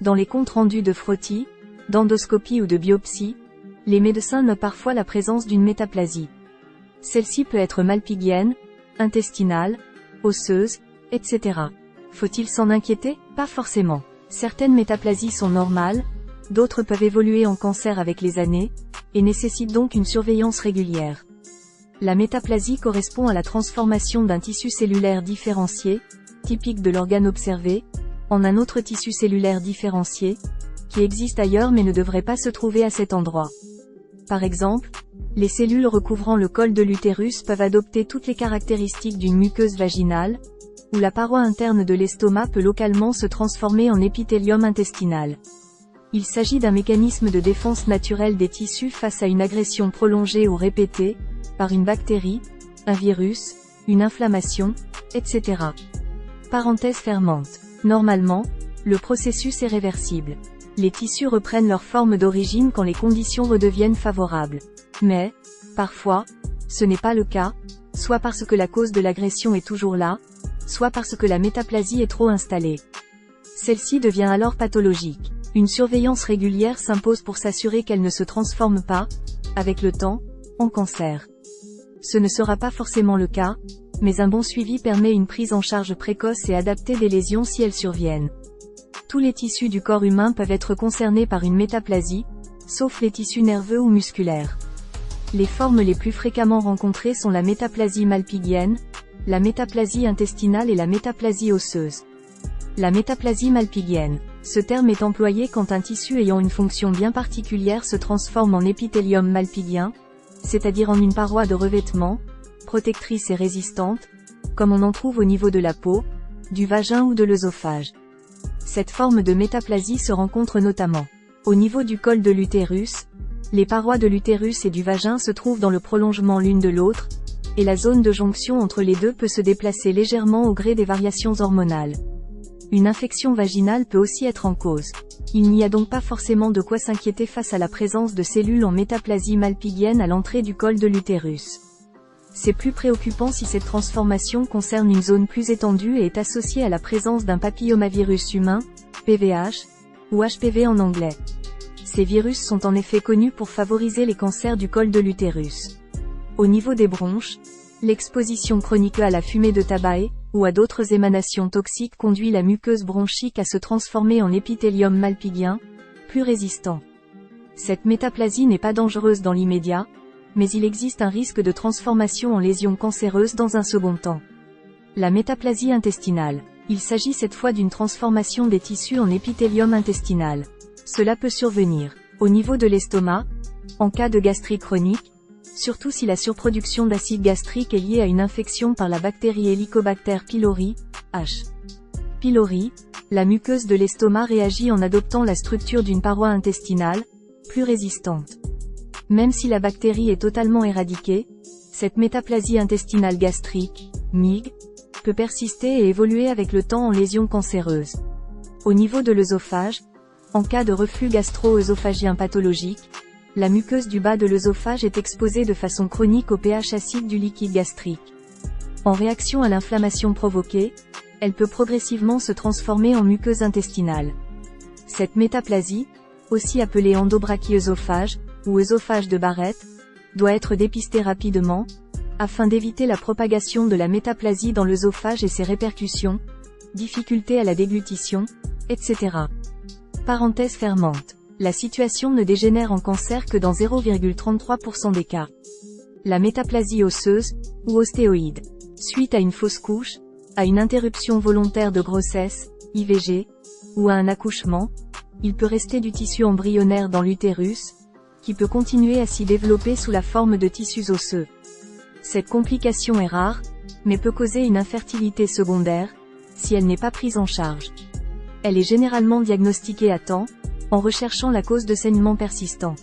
Dans les comptes rendus de frottis, d'endoscopie ou de biopsie, les médecins notent parfois la présence d'une métaplasie. Celle-ci peut être malpighienne, intestinale, osseuse, etc. Faut-il s'en inquiéter? Pas forcément. Certaines métaplasies sont normales, d'autres peuvent évoluer en cancer avec les années, et nécessitent donc une surveillance régulière. La métaplasie correspond à la transformation d'un tissu cellulaire différencié, typique de l'organe observé, en un autre tissu cellulaire différencié, qui existe ailleurs mais ne devrait pas se trouver à cet endroit. Par exemple, les cellules recouvrant le col de l'utérus peuvent adopter toutes les caractéristiques d'une muqueuse vaginale, ou la paroi interne de l'estomac peut localement se transformer en épithélium intestinal. Il s'agit d'un mécanisme de défense naturelle des tissus face à une agression prolongée ou répétée, par une bactérie, un virus, une inflammation, etc. Parenthèse fermante. Normalement, le processus est réversible. Les tissus reprennent leur forme d'origine quand les conditions redeviennent favorables. Mais, parfois, ce n'est pas le cas, soit parce que la cause de l'agression est toujours là, soit parce que la métaplasie est trop installée. Celle-ci devient alors pathologique. Une surveillance régulière s'impose pour s'assurer qu'elle ne se transforme pas, avec le temps, en cancer. Ce ne sera pas forcément le cas, mais un bon suivi permet une prise en charge précoce et adaptée des lésions si elles surviennent. Tous les tissus du corps humain peuvent être concernés par une métaplasie, sauf les tissus nerveux ou musculaires. Les formes les plus fréquemment rencontrées sont la métaplasie malpighienne, la métaplasie intestinale et la métaplasie osseuse. La métaplasie malpighienne. Ce terme est employé quand un tissu ayant une fonction bien particulière se transforme en épithélium malpighien, c'est-à-dire en une paroi de revêtement, protectrice et résistante, comme on en trouve au niveau de la peau, du vagin ou de l'œsophage. Cette forme de métaplasie se rencontre notamment au niveau du col de l'utérus. Les parois de l'utérus et du vagin se trouvent dans le prolongement l'une de l'autre, et la zone de jonction entre les deux peut se déplacer légèrement au gré des variations hormonales. Une infection vaginale peut aussi être en cause. Il n'y a donc pas forcément de quoi s'inquiéter face à la présence de cellules en métaplasie malpighienne à l'entrée du col de l'utérus. C'est plus préoccupant si cette transformation concerne une zone plus étendue et est associée à la présence d'un papillomavirus humain, PVH, ou HPV en anglais. Ces virus sont en effet connus pour favoriser les cancers du col de l'utérus. Au niveau des bronches, l'exposition chronique à la fumée de tabac ou à d'autres émanations toxiques conduit la muqueuse bronchique à se transformer en épithélium malpighien, plus résistant. Cette métaplasie n'est pas dangereuse dans l'immédiat, mais il existe un risque de transformation en lésion cancéreuse dans un second temps. La métaplasie intestinale. Il s'agit cette fois d'une transformation des tissus en épithélium intestinal. Cela peut survenir au niveau de l'estomac, en cas de gastrite chronique, surtout si la surproduction d'acide gastrique est liée à une infection par la bactérie Helicobacter pylori, H. pylori. La muqueuse de l'estomac réagit en adoptant la structure d'une paroi intestinale, plus résistante. Même si la bactérie est totalement éradiquée, cette métaplasie intestinale gastrique, MIG, peut persister et évoluer avec le temps en lésion cancéreuse. Au niveau de l'œsophage, en cas de reflux gastro-œsophagien pathologique, la muqueuse du bas de l'œsophage est exposée de façon chronique au pH acide du liquide gastrique. En réaction à l'inflammation provoquée, elle peut progressivement se transformer en muqueuse intestinale. Cette métaplasie, aussi appelée endobrachyœsophage, ou œsophage de Barrett, doit être dépistée rapidement, afin d'éviter la propagation de la métaplasie dans l'œsophage et ses répercussions, difficultés à la déglutition, etc. Parenthèse fermante. La situation ne dégénère en cancer que dans 0,33% des cas. La métaplasie osseuse, ou ostéoïde. Suite à une fausse couche, à une interruption volontaire de grossesse, IVG, ou à un accouchement, il peut rester du tissu embryonnaire dans l'utérus, qui peut continuer à s'y développer sous la forme de tissus osseux. Cette complication est rare, mais peut causer une infertilité secondaire, si elle n'est pas prise en charge. Elle est généralement diagnostiquée à temps, en recherchant la cause de saignements persistants.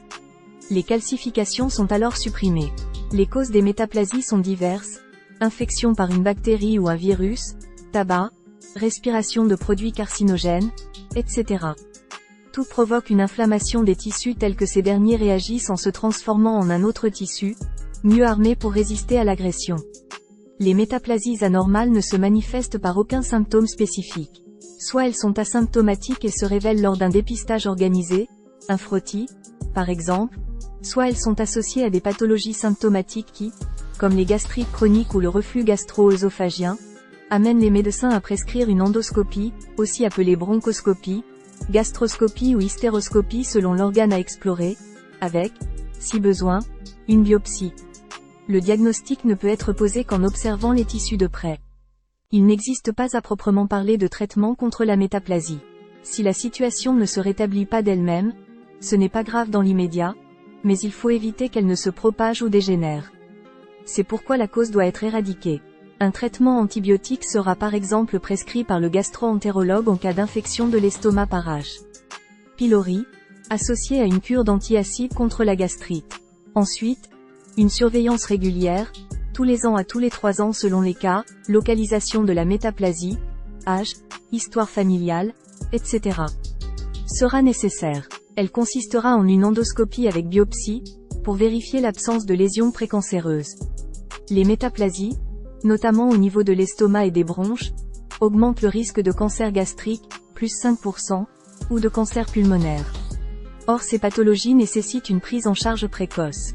Les calcifications sont alors supprimées. Les causes des métaplasies sont diverses: infection par une bactérie ou un virus, tabac, respiration de produits carcinogènes, etc. Tout provoque une inflammation des tissus tels que ces derniers réagissent en se transformant en un autre tissu, mieux armé pour résister à l'agression. Les métaplasies anormales ne se manifestent par aucun symptôme spécifique. Soit elles sont asymptomatiques et se révèlent lors d'un dépistage organisé, un frottis, par exemple, soit elles sont associées à des pathologies symptomatiques qui, comme les gastrites chroniques ou le reflux gastro-œsophagien, amènent les médecins à prescrire une endoscopie, aussi appelée bronchoscopie, gastroscopie ou hystéroscopie selon l'organe à explorer, avec, si besoin, une biopsie. Le diagnostic ne peut être posé qu'en observant les tissus de près. Il n'existe pas à proprement parler de traitement contre la métaplasie. Si la situation ne se rétablit pas d'elle-même, ce n'est pas grave dans l'immédiat, mais il faut éviter qu'elle ne se propage ou dégénère. C'est pourquoi la cause doit être éradiquée. Un traitement antibiotique sera par exemple prescrit par le gastro-entérologue en cas d'infection de l'estomac par H. pylori, associé à une cure d'antiacides contre la gastrite. Ensuite, une surveillance régulière, tous les ans à tous les 3 ans selon les cas, localisation de la métaplasie, âge, histoire familiale, etc. sera nécessaire. Elle consistera en une endoscopie avec biopsie, pour vérifier l'absence de lésions précancéreuses. Les métaplasies, notamment au niveau de l'estomac et des bronches, augmentent le risque de cancer gastrique, plus 5%, ou de cancer pulmonaire. Or ces pathologies nécessitent une prise en charge précoce.